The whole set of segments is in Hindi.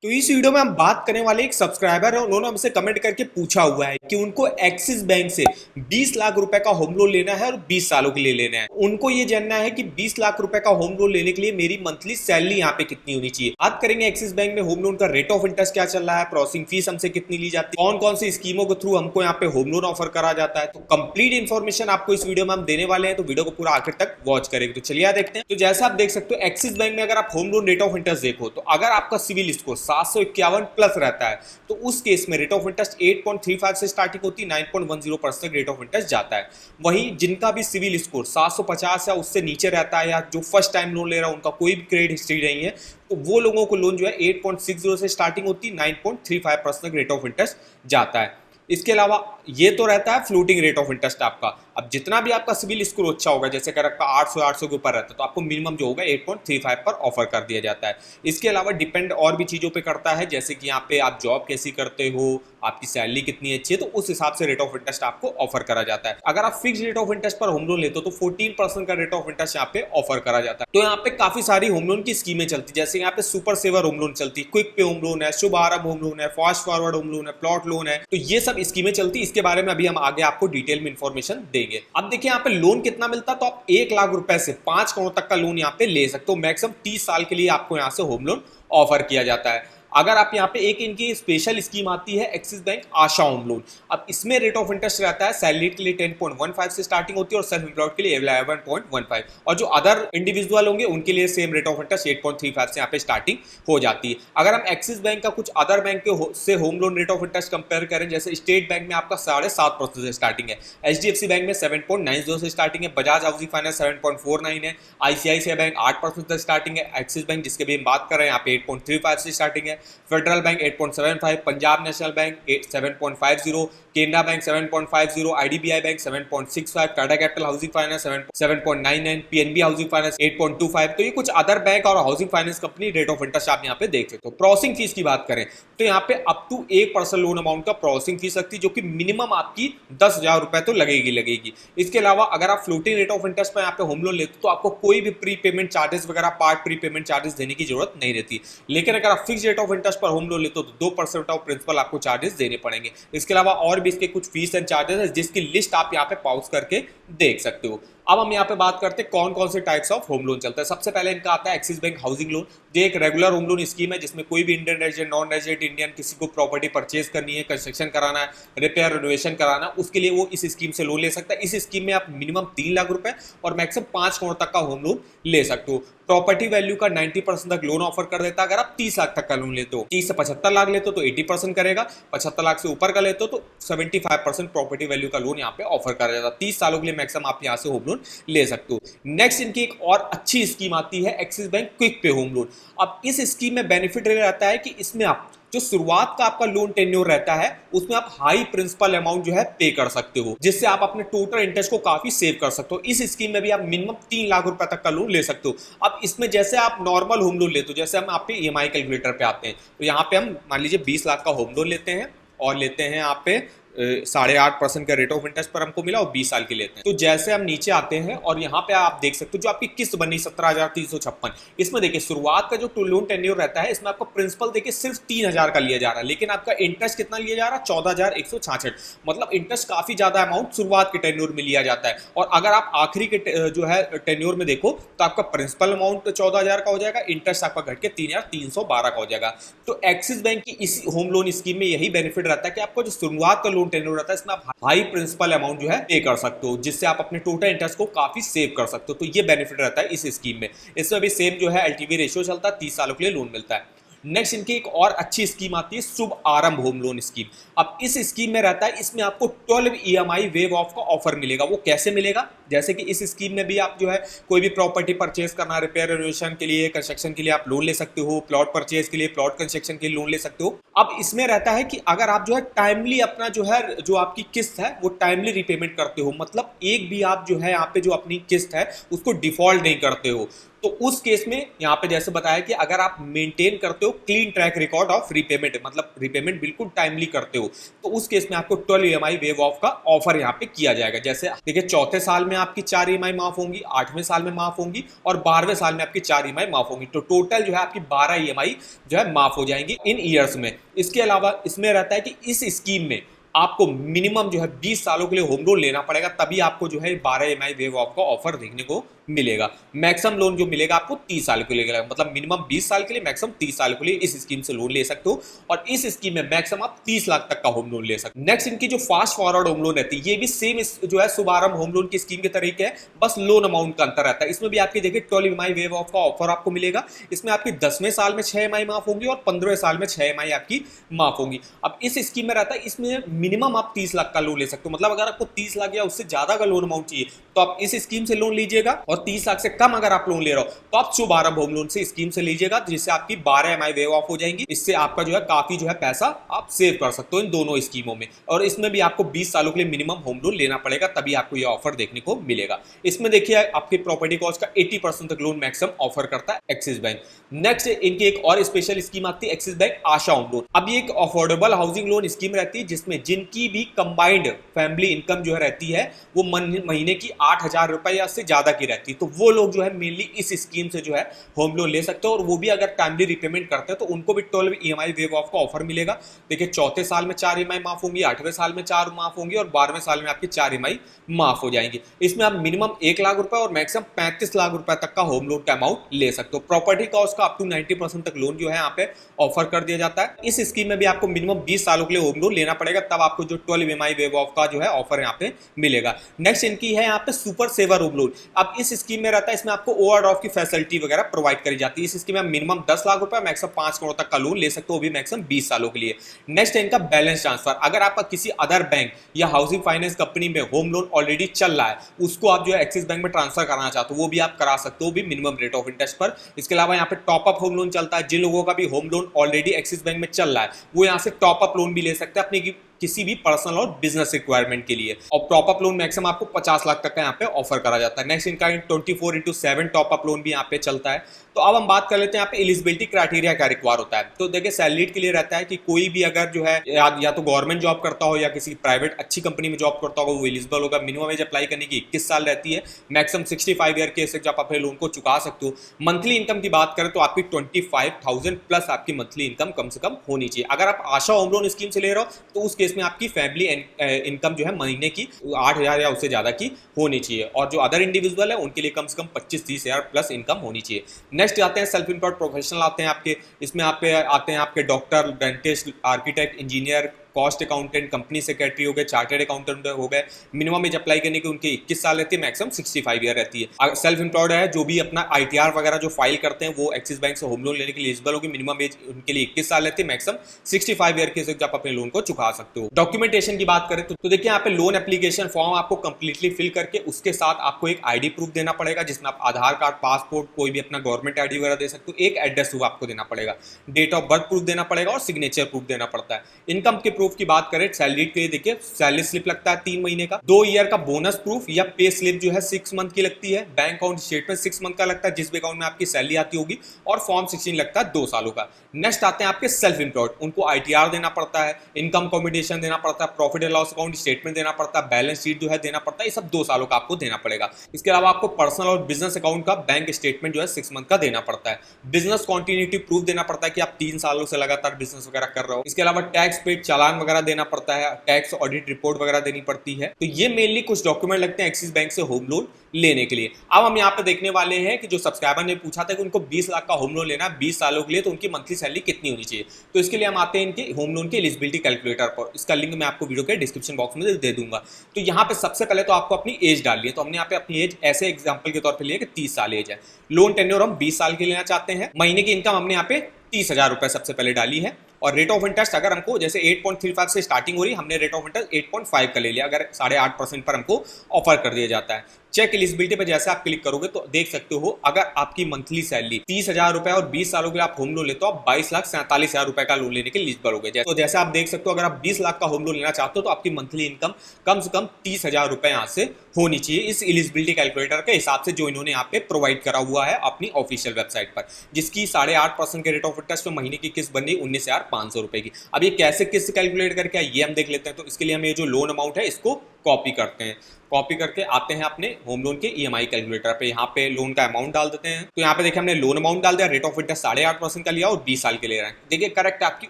तो इस वीडियो में हम बात करने वाले एक सब्सक्राइबर है। उन्होंने हमसे कमेंट करके पूछा हुआ है कि उनको एक्सिस बैंक से 20 लाख रुपए का होम लोन लेना है और 20 सालों के लिए लेना है। उनको ये जानना है कि 20 लाख रुपए का होम लोन लेने के लिए मेरी मंथली सैलरी यहाँ पे कितनी होनी चाहिए। बात करेंगे एक्सिस बैंक में होम लोन का रेट ऑफ इंटरेस्ट क्या चल रहा है, प्रोसेसिंग फीस हमसे कितनी ली जाती है, कौन कौन सी स्कीमों के थ्रू हमको यहाँ पे होम लोन ऑफर करा जाता है। तो कंप्लीट इन्फॉर्मेशन आपको इस वीडियो में हम देने वाले हैं, तो वीडियो को पूरा आखिर तक वॉच करेंगे। तो चलिए देखते हैं। तो जैसा आप देख सकते हो एक्सिस बैंक में अगर आप home loan rate of interest देखो तो अगर आपका सिविल स्कोर 751 प्लस रहता है तो उस केस में रेट ऑफ इंटरेस्ट 8.35 से स्टार्टिंग होती है, 9.10% रेट ऑफ इंटरेस्ट जाता है। वहीं जिनका भी सिविल स्कोर 750 या उससे नीचे रहता है या जो फर्स्ट टाइम लोन ले रहा है उनका कोई भी क्रेडिट हिस्ट्री नहीं है तो वो लोगों को लोन जो है 8.60 से स्टार्टिंग होती है, 9.35% रेट ऑफ इंटरेस्ट जाता है। इसके अलावा ये तो रहता है फ्लोटिंग रेट ऑफ इंटरेस्ट आपका। अब जितना भी आपका सिविल स्कोर अच्छा होगा, जैसे अगर आपका 800 के ऊपर रहता है तो आपको मिनिमम जो होगा 8.35 पर ऑफर कर दिया जाता है। इसके अलावा डिपेंड और भी चीज़ों पे करता है, जैसे कि यहाँ पे आप जॉब कैसी करते हो, आपकी सैलरी कितनी अच्छी है, तो उस हिसाब से रेट ऑफ इंटरेस्ट आपको ऑफर करा जाता है। अगर आप फिक्स रेट ऑफ इंटरेस्ट पर होम लोन लेते हो तो 14% का रेट ऑफ इंटरेस्ट यहाँ पे ऑफर करा जाता है। तो यहाँ पे काफी सारी होम लोन की स्कीमें चलती है, जैसे यहाँ पे सुपर सेवर होम लोन चलती है, क्विक पे होम लोन है, शुभ आरंभ होम लोन है, फास्ट फॉरवर्ड होम लोन है, प्लॉट लोन है। तो ये सब स्कीमें चलती है। इसके बारे में अभी हम आगे आपको डिटेल में इंफॉर्मेशन देंगे। अब देखिए यहाँ पे लोन कितना मिलता है, तो आप 1 लाख रुपए से 5 करोड़ तक का लोन यहाँ पे ले सकते हो। मैक्सिमम 30 साल के लिए आपको यहाँ से होम लोन ऑफर किया जाता है। अगर आप यहाँ पे एक इनकी स्पेशल स्कीम आती है एक्सिस बैंक आशा होम लोन। अब इसमें रेट ऑफ इंटरेस्ट रहता है सैलरी के लिए 10.15 से स्टार्टिंग होती है और सेल्फ एम्प्लॉयड के लिए 11.15, और जो अदर इंडिविजुअल होंगे उनके लिए सेम रेट ऑफ इंटरेस्ट 8.35 से यहाँ पे स्टार्टिंग हो जाती है। अगर हम एक्सिस बैंक का कुछ अदर बैंक के से home loan rate of interest compare करें, जैसे स्टेट बैंक में आपका 7.5% से स्टार्टिंग है, HDFC बैंक में 7.90 से स्टार्टिंग है, बजाज हाउसिंग फाइनेंस 7.49 है, ICICI बैंक 8% से स्टार्टिंग है, एक्सिस बैंक जिसके भी हम बात कर रहे हैं यहाँ पे 8.35 से स्टार्टिंग है, federal bank 8.75, Punjab national bank 7.50, Canara bank 7.50, IDBI bank 7.65, Tata capital housing finance 7.99, PNB housing finance 8.25। तो ये कुछ अदर बैंक और housing finance company rate of interest आप यहाँ पे देख सकते हो। प्रोसेसिंग फीस की बात करें तो यहाँ पे अप टू 1% लोन अमाउंट का प्रोसेसिंग फीस लगती है, जो कि मिनिमम आपकी 10,000 रुपए तो लगेगी। इसके अलावा अगर आप फ्लोटिंग रेट ऑफ इंटरेस्ट पर यहाँ पे होम लोन लेते हो तो आपको कोई भी प्री पेमेंट चार्जेस वगैरह, पार्ट प्री पेमेंट चार्जेस देने की जरूरत नहीं रहती। लेकिन अगर आप फिक्स रेट ऑफ इंटरेस्ट पर होम लोन लेते हो तो 2% ऑफ प्रिंसिपल आपको चार्जेस देने पड़ेंगे। इसके अलावा और भी इसके कुछ फीस एंड चार्जेस है जिसकी लिस्ट आप यहाँ पे पॉज करके देख सकते हो। अब हम यहाँ पे बात करते हैं कौन कौन से टाइप्स ऑफ होम लोन चलता है। सबसे पहले इनका आता है एक्सिस बैंक हाउसिंग लोन, जो एक रेगुलर होम लोन स्कीम है जिसमें कोई भी Indian resident, non resident Indian किसी को प्रॉपर्टी परचेज करनी है, कंस्ट्रक्शन कराना है, रिपेयर रिनोवेशन कराना, उसके लिए वो इस स्कीम से लोन ले सकता है। इस स्कीम में आप मिनिमम 3 लाख रुपए और मैक्सिमम 5 करोड़ तक का होम लोन ले सकते हो। प्रॉपर्टी वैल्यू का 90% तक लोन ऑफर कर देता है। अगर आप 30 लाख तक का लोन लेते हो, 30 से 75 लाख लेते हो तो 80% करेगा, 75 लाख से ऊपर का लेते हो तो 75% प्रॉपर्टी वैल्यू का लोन यहाँ पे ऑफर करा जाता है। 30 सालों के लिए मैक्सिमम आप यहाँ से होम लोन ले सकते हो। नेक्स्ट इनकी एक और अच्छी स्कीम आती है एक्सिस बैंक क्विक पे होम लोन। अब इस स्कीम में बेनिफिट रहता है कि इसमें आप जो शुरुआत का आपका लोन टेन्योर रहता है उसमें आप हाई प्रिंसिपल अमाउंट जो है पे कर सकते हो, जिससे आप अपने टोटल इंटरेस्ट को काफी सेव कर सकते हो। इस स्कीम में भी आप मिनिमम 3 लाख रुपए तक का लोन ले सकते हो। अब इसमें जैसे आप नॉर्मल होम लोन लेते हो, जैसे हम आप पे EMI कैलकुलेटर पे आते हैं, तो यहाँ पे हम मान लीजिए 20 लाख का होम लोन लेते हैं और लेते हैं आप पे 8.5% का रेट ऑफ इंटरेस्ट पर हमको मिला और 20 साल के लेते हैं। तो जैसे हम नीचे आते हैं और यहाँ पे आप देख सकते हो जो आपकी किस्त बनी 17,356, इसमें देखिए शुरुआत का जो लोन टेन्योर रहता है इसमें आपका प्रिंसिपल देखिए सिर्फ 3,000 का लिया जा रहा है, लेकिन आपका इंटरेस्ट कितना लिया जा रहा है 14,166। मतलब इंटरेस्ट काफी ज्यादा अमाउंट शुरुआत के टेन्योर में लिया जाता है। और अगर आप आखिरी के जो है टेन्योर में देखो तो आपका प्रिंसिपल अमाउंट 14,000 का हो जाएगा, इंटरेस्ट आपका घट के 3,312 का हो जाएगा। तो एक्सिस बैंक की इस होम लोन स्कीम में यही बेनिफिट रहता है कि आपको जो शुरुआत का लोन टेन्योर रहता है इसमें आप हाई प्रिंसिपल अमाउंट जो है पे कर सकते हो, जिससे आप अपने टोटल इंटरेस्ट को काफी सेव कर सकते हो। तो ये बेनिफिट रहता है इस स्कीम में। इसमें भी सेम जो है LTV रेशियो चलता है, 30 सालों के लिए लोन मिलता है। नेक्स्ट इनकी एक और अच्छी स्कीम आती है शुभ आरंभ होम लोन स्कीम। अब इस स्कीम में रहता है इसमें आपको 12 EMI वेव ऑफ का ऑफर मिलेगा। वो कैसे मिलेगा, जैसे कि इस स्कीम में भी आप जो है कोई भी प्रॉपर्टी परचेज करना, रिपेयर रिनोवेशन के लिए, कंस्ट्रक्शन के लिए आप लोन ले सकते हो, प्लॉट परचेज के लिए, प्लॉट कंस्ट्रक्शन के लिए लोन ले सकते हो। अब इसमें रहता है कि अगर आप जो है टाइमली अपना जो है जो आपकी किस्त है वो टाइमली रिपेमेंट करते हो, मतलब एक भी आप जो है यहाँ पे जो अपनी किस्त है उसको डिफॉल्ट नहीं करते हो, तो उस केस में यहाँ पे जैसे बताया कि अगर आप मेंटेन करते हो clean track record of repayment, मतलब रिपेमेंट बिल्कुल टाइमली करते हो, तो उस केस में आपको 12 EMI वेव ऑफ का ऑफर यहाँ पे किया जाएगा। जैसे देखिए चौथे साल में आपकी 4 ईएमआई माफ होंगी, 8वें साल में माफ होंगी और 12वें साल में आपकी 4 ईएमआई माफ होंगी। तो टोटल जो है आपकी 12 ईएमआई जो है माफ हो जाएंगी इन ईयर्स में। इसके अलावा इसमें रहता है कि इस स्कीम में आपको मिनिमम जो है 20 सालों के लिए होम लोन लेना पड़ेगा, तभी आपको जो है 12 ईएमआई वेव ऑफ का ऑफर देखने को मिलेगा। मैक्सिमम लोन जो मिलेगा आपको 30 साल के लिए मिलेगा, मतलब मिनिमम 20 साल के लिए, मैक्सिमम 30 साल के लिए इस स्कीम से लोन ले सकते हो। और इस स्कीम में मैक्सिमम आप 30 लाख तक का होम लोन ले सकते हो। नेक्स्ट इनकी जो फास्ट फॉरवर्ड होम लोन रहती है, ये भी सेम जो है शुभारंभ होम लोन की स्कीम के तरीके है, बस लोन अमाउंट का अंतर रहता है। इसमें भी आपकी देखिए 12 ईएमआई वेव ऑफ का ऑफर आपको मिलेगा। इसमें आपकी 10वें साल में 6 ईएमआई माफ होंगी और 15वें साल में 6 ईएमआई आपकी माफ होंगी। अब इस स्कीम में रहता है, इसमें मिनिमम आप 30 लाख का लोन ले सकते हो, मतलब अगर आपको 30 लाख या उससे ज्यादा का लोन अमाउंट चाहिए तो आप इस स्कीम से लोन लीजिएगा, और 30 लाख से कम अगर आप लोन ले रहे हो तो आप शुभारंभ होम लोन से स्कीम से लीजिएगा, जिससे आपकी 12 ईएमआई वेव ऑफ हो जाएंगी। इससे आपका जो है काफी जो है पैसा आप सेव कर सकते हो इन दोनों स्कीमों में। और इसमें भी आपको 20 सालों के लिए मिनिमम होम लोन लेना पड़ेगा, तभी आपको यह ऑफर देखने को मिलेगा। इसमें देखिए आपकी प्रॉपर्टी कॉस्ट का 80% तक लोन मैक्सिमम ऑफर करता है एक्सिस बैंक। नेक्स्ट इनकी एक और स्पेशल स्कीम आती है एक्सिस बैंक आशा होम लोन। अब ये एक अफोर्डेबल हाउसिंग लोन स्कीम रहती है, जिसमें जिनकी भी कंबाइंड फैमिली इनकम जो है रहती है वो महीने की 8,000 रुपए या से ज्यादा की रहती है, तो वो लोग जो है मेनली इस स्कीम से जो है होम लोन ले सकते हो। और वो भी अगर टाइमली रिपेमेंट करते हैं तो उनको भी 12 ईएमआई वेव ऑफ का ऑफर मिलेगा। देखिए चौथे साल में 4 ईएमआई माफ होंगी, 8वें साल में 4 माफ होंगी और 12वें साल में आपकी 4 ईएमआई माफ हो जाएंगी। इसमें आप मिनिमम 1 लाख रुपए और मैक्सिमम 35 लाख रुपए तक का होम लोन का अमाउंट ले सकते हो। प्रॉपर्टी कॉस्ट का अप टू 90% तक लोन जो है यहाँ पे ऑफर कर दिया जाता है। इस स्कीम में भी आपको मिनिमम 20 सालों के लिए होम लोन लेना पड़ेगा, तब आपको जो 12 ईएमआई वेव ऑफ का जो है ऑफर यहाँ पे मिलेगा। नेक्स्ट इनकी है यहाँ पे सुपर सेवर होम लोन। अब इस स्कीम में रहता है, इसमें आपको ओवरड्राफ्ट की फैसिलिटी वगैरह प्रोवाइड करी जाती है। इस स्कीम में मिनिमम 10 लाख रुपए मैक्सिमम 5 करोड़ तक का लोन ले सकते हो, वो भी मैक्सिमम 20 सालों के लिए। नेक्स्ट है इनका बैलेंस ट्रांसफर। अगर आपका किसी अदर बैंक या हाउसिंग फाइनेंस कंपनी में होम लोन ऑलरेडी चल रहा है, उसको आप जो है एक्सिस बैंक में ट्रांसफर कराना चाहते हो, वो भी आप करा सकते हो, भी मिनिमम रेट ऑफ इंटरेस्ट पर। इसके अलावा यहाँ पे टॉप अप होम लोन चलता है। जिन लोगों का भी home loan already axis bank में चल रहा है, वो यहाँ से टॉप अप लोन भी ले सकते हैं अपनी किसी भी पर्सनल और बिजनेस रिक्वायरमेंट के लिए। और टॉप अप लोन मैक्सिमम आपको 50 लाख तक का यहाँ पे ऑफर करा जाता है। नेक्स्ट इनका 24/7 टॉप अप लोन भी यहाँ पे चलता है। तो अब हम बात कर लेते हैं यहाँ पे एलिजिबिलिटी क्राइटेरिया क्या रिक्वायर होता है। तो देखिए सैलरीड के लिए रहता है कि कोई भी अगर जो है या तो गवर्नमेंट जॉब करता हो या किसी प्राइवेट अच्छी कंपनी में जॉब करता होगा, वो एलिजिबल होगा। मिनिमम एज अप्लाई करने की 21 साल रहती है। मैक्सिमम 65 ईयर के एज तक आप अपने लोन को चुका सकते हो। मंथली इनकम की बात करें तो आपकी 25,000 प्लस आपकी मंथली इनकम कम से कम होनी चाहिए। अगर आप आशा होम लोन स्कीम से ले रहे हो तो उस केस में आपकी फैमिली इनकम जो है महीने की 8,000 या उससे ज्यादा की होनी चाहिए। और जो अदर इंडिविजुअल है उनके लिए कम से कम 25-30 हज़ार प्लस इनकम होनी चाहिए। नेक्स्ट आते हैं सेल्फ एम्प्लॉयड प्रोफेशनल आते हैं आपके। इसमें आप आते हैं आपके doctor, dentist, architect, engineer, cost accountant, company secretary हो गए, चार्टर्ड अकाउंटेंट हो गए। मिनिमम एज अप्लाई करने की उनकी 21 साल रहती है, मैक्सिमम 65 ईयर रहती है। सेल्फ एम्प्लॉयड है जो भी अपना आईटीआर वगैरह जो फाइल करते हैं, वो एक्सिस बैंक से होम लोन लेने के लिए एलिजिबल होगी। मिनिमम एज उनके लिए 21 साल रहती है, मैक्सिमम 65 ईयर के तक आप अपने लोन को चुका सकते हो। डॉक्यूमेंटेशन की बात करें तो देखिए यहाँ पे लोन एप्लीकेशन फॉर्म आपको कंप्लीटली फिल करके उसके साथ आपको एक आईडी प्रूफ देना पड़ेगा, जिसमें आप आधार कार्ड, पासपोर्ट, कोई भी अपना गवर्नमेंट आईडी वगैरह दे सकते हो। एक एड्रेस प्रूफ आपको देना पड़ेगा, डेट ऑफ बर्थ प्रूफ देना पड़ेगा और सिग्नेचर प्रूफ देना पड़ता है। इनकम के प्रूफ की बात करें सैलरी के लिए, देखिए सैलरी स्लिप लगता है 3 महीने का, 2 ईयर का बोनस प्रूफ या पे स्लिप जो है 6 मंथ की लगती है, बैंक अकाउंट स्टेटमेंट 6 मंथ का लगता है जिस भी अकाउंट में आपकी सैलरी आती होगी, और फॉर्म 16 लगता है 2 सालों का। नेक्स्ट आते हैं आपके सेल्फ एम्प्लॉयड, उनको आईटीआर देना पड़ता है, इनकम कॉम्बिनेशन देना पड़ता है, profit and loss account statement देना पड़ता है, बैलेंस शीट जो है देना पड़ता है। ये सब 2 सालों का आपको देना पड़ेगा। इसके अलावा आपको पर्सनल और बिजनेस अकाउंट का बैंक स्टेटमेंट जो है 6 मंथ का देना पड़ता है। बिजनेस कॉन्टिन्यूटी प्रूफ देना पड़ता है कि आप 3 सालों से लगातार बिजनेस वगैरह कर रहे हो। इसके अलावा टैक्स पेड चालान वगैरह देना पड़ता है, टैक्स ऑडिट रिपोर्ट वगैरह देनी पड़ती है। तो ये मेनली कुछ डॉक्यूमेंट लगते हैं एक्सिस बैंक से होम लोन लेने के लिए। अब हम यहाँ पे देखने वाले हैं कि जो सब्सक्राइबर ने पूछा था कि उनको 20 लाख का होम लोन लेना 20 सालों के लिए, तो उनकी मंथली सैलरी कितनी होनी चाहिए। तो इसके लिए हम आते हैं इनके होम लोन के एलिजिबिलिटी कैलकुलेटर पर। इसका लिंक मैं आपको वीडियो के डिस्क्रिप्शन बॉक्स में दे दूंगा। तो यहाँ पे सबसे पहले तो आपको अपनी एज डालनी है। तो हमने यहाँ पे अपनी एज ऐसे एग्जाम्पल के तौर पर लिया कि 30 साल एज है। लोन टेन्योर हम 20 साल के लेना चाहते हैं। महीने की इनकम हमने यहाँ पे 30,000 रुपए सबसे पहले डाली है। और रेट ऑफ इंटरेस्ट अगर हमको जैसे 8.35 से स्टार्टिंग हो रही, हमने रेट ऑफ इंटरेस्ट 8.5 का ले लिया, अगर 8.5% पर हमको ऑफर कर दिया जाता है। चेक एलिजिबिलिटी पर जैसे आप क्लिक करोगे तो देख सकते हो, अगर आपकी मंथली सैलरी 30,000 रुपए और 20 सालों के लिए आप होम लोन लेते हो, आप 22,47,000 रुपए का लोन लेने के एलिजिबल हो गए। तो जैसे आप देख सकते हो, अगर आप 20 लाख का होम लोन लेना चाहते हो तो आपकी मंथली इनकम कम से कम 30,000 रुपए यहाँ से होनी चाहिए, इस एलिजिबिलिटी कैलकुलेटर के हिसाब से जो इन्होंने यहाँ पे प्रोवाइड करा हुआ है अपनी ऑफिशियल वेबसाइट पर, जिसकी 8.5% के रेट ऑफ इंटरेस्ट में महीने की किस्त बन रही 19,500 रुपए की। अब ये कैसे किस्त कैलकुलेट करके ये हम देख लेते हैं। तो इसके लिए हम ये जो लोन अमाउंट है इसको कॉपी करते हैं। कॉपी करके आते हैं अपने होम लोन के ईएमआई कैलकुलेटर पे। यहाँ पे लोन का अमाउंट डाल देते हैं। तो यहाँ पे देखिए हमने लोन अमाउंट डाल दिया, रेट ऑफ इंटरेस्ट 8.5% का लिया और 20 साल के ले रहे हैं। देखिए करेक्ट आपकी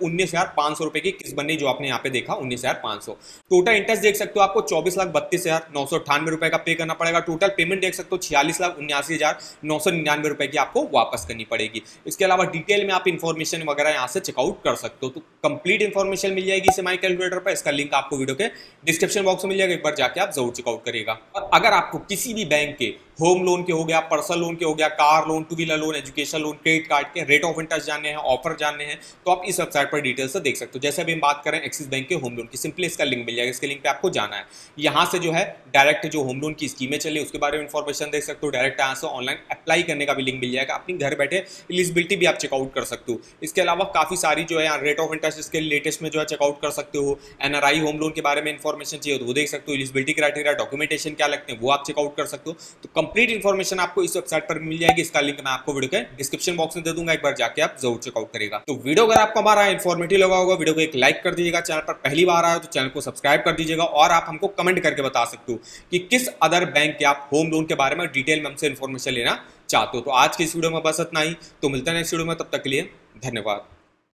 19,500 रुपए की किस्त बननी, जो आपने यहाँ पे देखा 19,500। टोटल इंटरेस्ट देख सकते हो आपको 24,32,998 रुपए का पे करना पड़ेगा। टोटल पेमेंट देख सकते हो 46,79,999 रुपए की आपको वापस करनी पड़ेगी। इसके अलावा डिटेल में आप इन्फॉर्मेशन वगैरह यहाँ से चेकआउट कर सकते हो। तो कंप्लीट इन्फॉर्मेशन मिल जाएगी इस ईएमआई कैलकुलेटर पर। इसका लिंक आपको वीडियो के डिस्क्रिप्शन बॉक्स में मिल जाएगा, एक बार जाके आप जरूर चेकआउट करिएगा। और अगर आपको किसी भी बैंक के होम लोन के हो गया, पर्सनल लोन के हो गया, car loan, two wheeler loan, education loan, credit card के रेट ऑफ इंटरेस्ट जानने हैं, ऑफर जानने हैं, तो आप इस वेबसाइट पर डिटेल से देख सकते हो। जैसे अभी हम बात करें एक्सिस बैंक के होम लोन की, सिंपली इसका लिंक मिल जाएगा, इसके लिंक पे आपको जाना है। यहाँ से जो है डायरेक्ट जो होम लोन की स्कीमें चली उसके बारे में इंफॉर्मेशन देख सकते हो। डायरेक्ट यहाँ से ऑनलाइन अप्लाई करने का भी लिंक मिल जाएगा, अपनी घर बैठे एलिजिबिलिटी भी आप चेकआउट कर सकते हो। इसके अलावा काफी सारी जो है रेट ऑफ इंटरेस्ट इसके लेटेस्ट में जो है चेकआउट कर सकते हो। एनआरआई होम लोन के बारे में इंफॉर्मेशन चाहिए तो वो देख सकते हो। एलिजिबिलिटी क्राइटेरिया, डॉक्यूमेंटेशन क्या लगते हैं वो आप चेकआउट कर सकते हो। तो कंप्लीट इन्फॉर्मेशन आपको इस वेबसाइट पर मिल जाएगी। इसका लिंक मैं आपको वीडियो के डिस्क्रिप्शन बॉक्स में दे दूंगा, एक बार जाके आप जरूर चेकआउट करेगा। तो वीडियो अगर आपको हमारा इन्फॉर्मेटिव लगा होगा, वीडियो को एक लाइक कर दीजिएगा। चैनल पर पहली बार आए तो चैनल को सब्सक्राइब कर दीजिएगा और आप हमको कमेंट करके बता सकते हो कि किस अदर बैंक के आप होम लोन के बारे में डिटेल में हमसे इन्फॉर्मेशन लेना चाहते हो। तो आज की इस वीडियो में बस इतना ही, तो मिलते हैं नेक्स्ट वीडियो में, तब तक के लिए धन्यवाद।